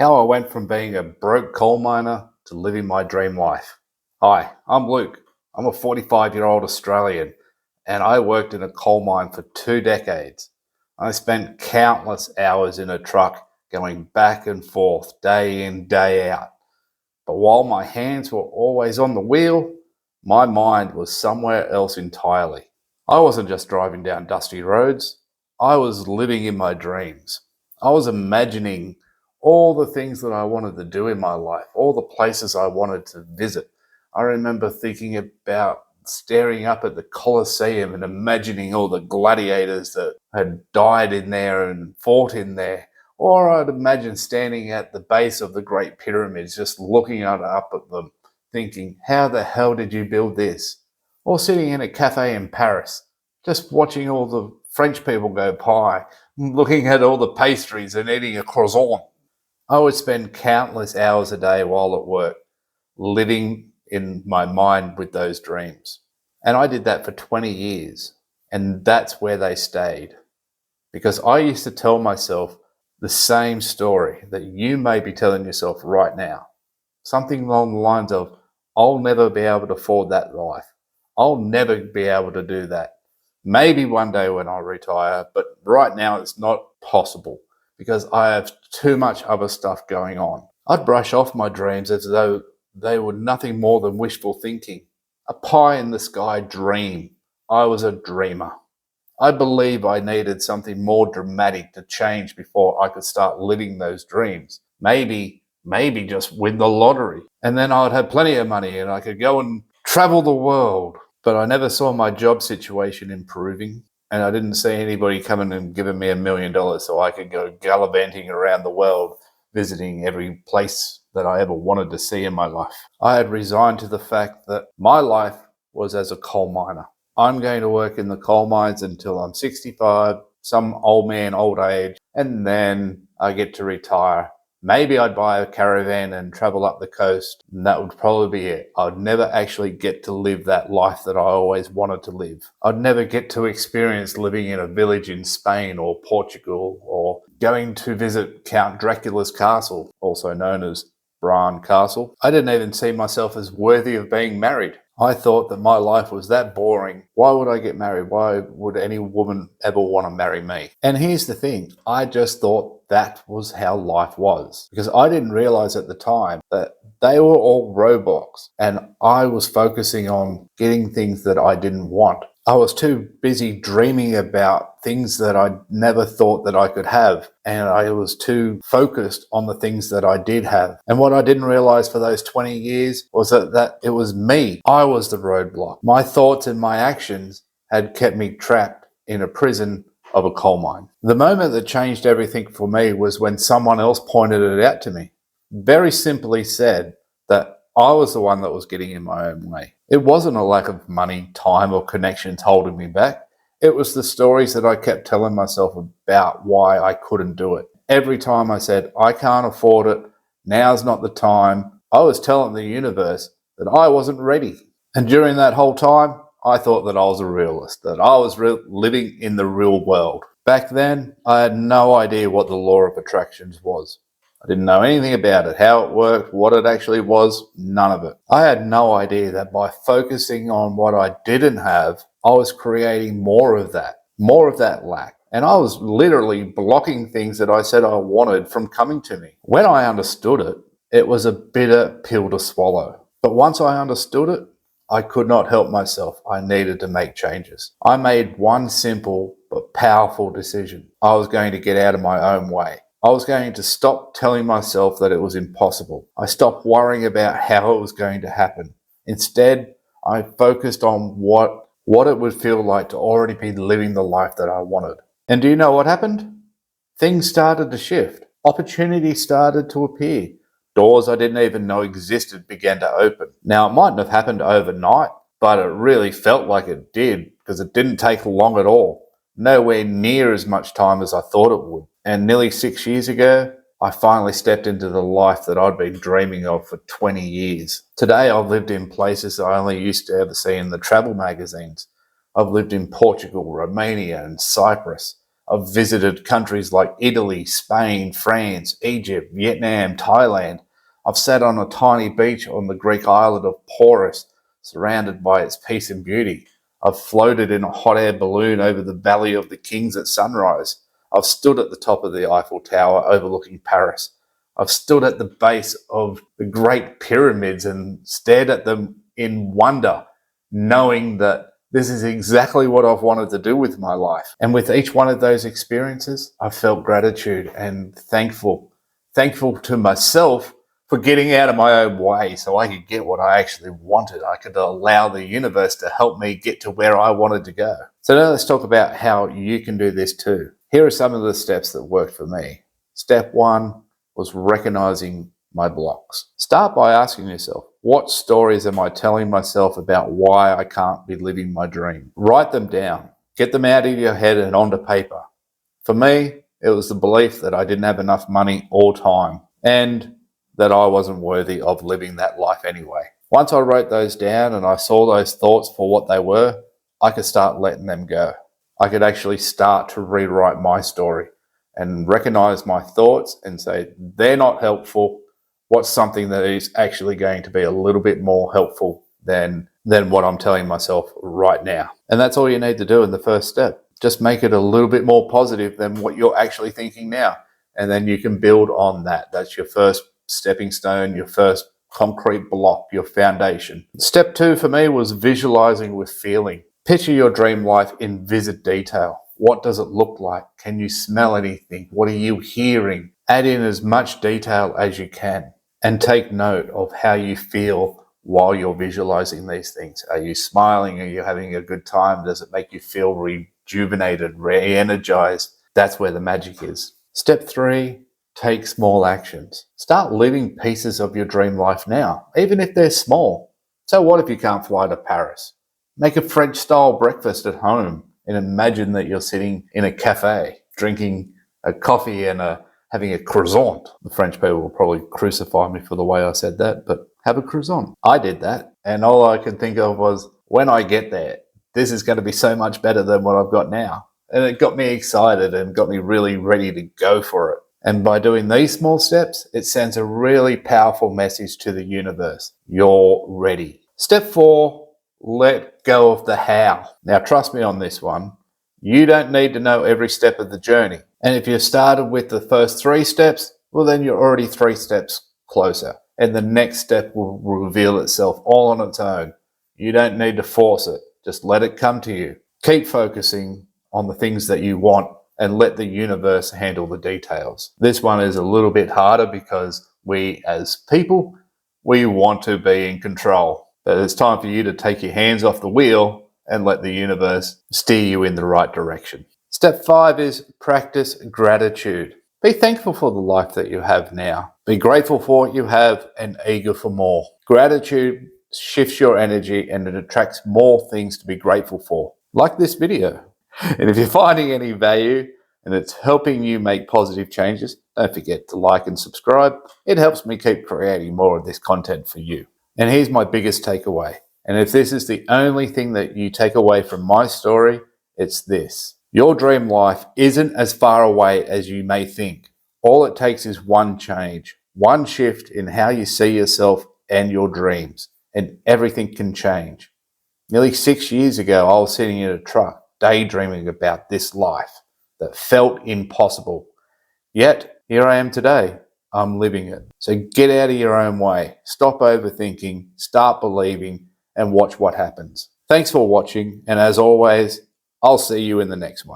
How I went from being a broke coal miner to living my dream life. Hi, I'm Luke. I'm a 45-year-old Australian and I worked in a coal mine for 2 decades. I spent countless hours in a truck going back and forth day in, day out. But while my hands were always on the wheel, my mind was somewhere else entirely. I wasn't just driving down dusty roads, I was living in my dreams. I was imagining all the things that I wanted to do in my life, all the places I wanted to visit. I remember thinking about staring up at the Colosseum and imagining all the gladiators that had died in there and fought in there. Or I'd imagine standing at the base of the Great Pyramids, just looking up at them, thinking, how the hell did you build this? Or sitting in a cafe in Paris, just watching all the French people go by, looking at all the pastries and eating a croissant. I would spend countless hours a day while at work, living in my mind with those dreams. And I did that for 20 years. And that's where they stayed. Because I used to tell myself the same story that you may be telling yourself right now. Something along the lines of, I'll never be able to afford that life. I'll never be able to do that. Maybe one day when I retire, but right now it's not possible because I have too much other stuff going on. I'd brush off my dreams as though they were nothing more than wishful thinking. A pie in the sky dream. I was a dreamer. I believe I needed something more dramatic to change before I could start living those dreams. Maybe just win the lottery. And then I'd have plenty of money and I could go and travel the world. But I never saw my job situation improving. And I didn't see anybody coming and giving me $1,000,000 so I could go gallivanting around the world, visiting every place that I ever wanted to see in my life. I had resigned to the fact that my life was as a coal miner. I'm going to work in the coal mines until I'm 65, some old man, old age, and then I get to retire. Maybe I'd buy a caravan and travel up the coast, and that would probably be it. I'd never actually get to live that life that I always wanted to live. I'd never get to experience living in a village in Spain or Portugal, or going to visit Count Dracula's castle, also known as Bran Castle. I didn't even see myself as worthy of being married. I thought that my life was that boring. Why would I get married? Why would any woman ever want to marry me? And here's the thing. I just thought that was how life was. Because I didn't realize at the time that they were all roadblocks. And I was focusing on getting things that I didn't want. I was too busy dreaming about things that I never thought that I could have. And I was too focused on the things that I did have. And what I didn't realize for those 20 years was that it was me. I was the roadblock. My thoughts and my actions had kept me trapped in a prison of a coal mine. The moment that changed everything for me was when someone else pointed it out to me. Very simply said that I was the one that was getting in my own way. It wasn't a lack of money, time, or connections holding me back. It was the stories that I kept telling myself about why I couldn't do it. Every time I said, I can't afford it, now's not the time, I was telling the universe that I wasn't ready. And during that whole time, I thought that I was a realist, that I was living in the real world. Back then, I had no idea what the law of attractions was. I didn't know anything about it, how it worked, what it actually was, none of it. I had no idea that by focusing on what I didn't have, I was creating more of that lack. And I was literally blocking things that I said I wanted from coming to me. When I understood it, it was a bitter pill to swallow. But once I understood it, I could not help myself. I needed to make changes. I made one simple but powerful decision. I was going to get out of my own way. I was going to stop telling myself that it was impossible. I stopped worrying about how it was going to happen. Instead, I focused on what it would feel like to already be living the life that I wanted. And do you know what happened? Things started to shift. Opportunities started to appear. Doors I didn't even know existed began to open. Now, it mightn't have happened overnight, but it really felt like it did because it didn't take long at all. Nowhere near as much time as I thought it would. And nearly 6 years ago, I finally stepped into the life that I'd been dreaming of for 20 years. Today, I've lived in places I only used to ever see in the travel magazines. I've lived in Portugal, Romania, and Cyprus. I've visited countries like Italy, Spain, France, Egypt, Vietnam, Thailand. I've sat on a tiny beach on the Greek island of Porus, surrounded by its peace and beauty. I've floated in a hot air balloon over the Valley of the Kings at sunrise. I've stood at the top of the Eiffel Tower overlooking Paris. I've stood at the base of the Great Pyramids and stared at them in wonder, knowing that this is exactly what I've wanted to do with my life. And with each one of those experiences, I felt gratitude and thankful to myself for getting out of my own way so I could get what I actually wanted. I could allow the universe to help me get to where I wanted to go. So now let's talk about how you can do this too. Here are some of the steps that worked for me. Step 1 was recognizing my blocks. Start by asking yourself, what stories am I telling myself about why I can't be living my dream? Write them down. Get them out of your head and onto paper. For me, it was the belief that I didn't have enough money or time, and that I wasn't worthy of living that life anyway. Once I wrote those down and I saw those thoughts for what they were, I could start letting them go. I could actually start to rewrite my story and recognize my thoughts and say, they're not helpful. What's something that is actually going to be a little bit more helpful than what I'm telling myself right now? And that's all you need to do in the first step. Just make it a little bit more positive than what you're actually thinking now. And then you can build on that. That's your first stepping stone, your first concrete block, your foundation. Step 2 for me was visualizing with feeling. Picture your dream life in vivid detail. What does it look like? Can you smell anything? What are you hearing? Add in as much detail as you can and take note of how you feel while you're visualizing these things. Are you smiling? Are you having a good time? Does it make you feel rejuvenated, re-energized? That's where the magic is. Step 3, take small actions. Start living pieces of your dream life now, even if they're small. So what if you can't fly to Paris? Make a French-style breakfast at home and imagine that you're sitting in a cafe, drinking a coffee and having a croissant. The French people will probably crucify me for the way I said that, but have a croissant. I did that, and all I could think of was, when I get there, this is going to be so much better than what I've got now. And it got me excited and got me really ready to go for it. And by doing these small steps, it sends a really powerful message to the universe. You're ready. Step 4, let go of the how. Now, trust me on this one. You don't need to know every step of the journey. And if you started with the first 3 steps, well, then you're already 3 steps closer. And the next step will reveal itself all on its own. You don't need to force it. Just let it come to you. Keep focusing on the things that you want and let the universe handle the details. This one is a little bit harder because we as people, we want to be in control. But it's time for you to take your hands off the wheel and let the universe steer you in the right direction. Step 5 is practice gratitude. Be thankful for the life that you have now. Be grateful for what you have and eager for more. Gratitude shifts your energy and it attracts more things to be grateful for, like this video. And if you're finding any value and it's helping you make positive changes, don't forget to like and subscribe. It helps me keep creating more of this content for you. And here's my biggest takeaway. And if this is the only thing that you take away from my story, it's this. Your dream life isn't as far away as you may think. All it takes is one change, one shift in how you see yourself and your dreams, and everything can change. Nearly 6 years ago, I was sitting in a truck, daydreaming about this life that felt impossible. Yet, here I am today. I'm living it. So get out of your own way. Stop overthinking, start believing, and watch what happens. Thanks for watching, and as always, I'll see you in the next one.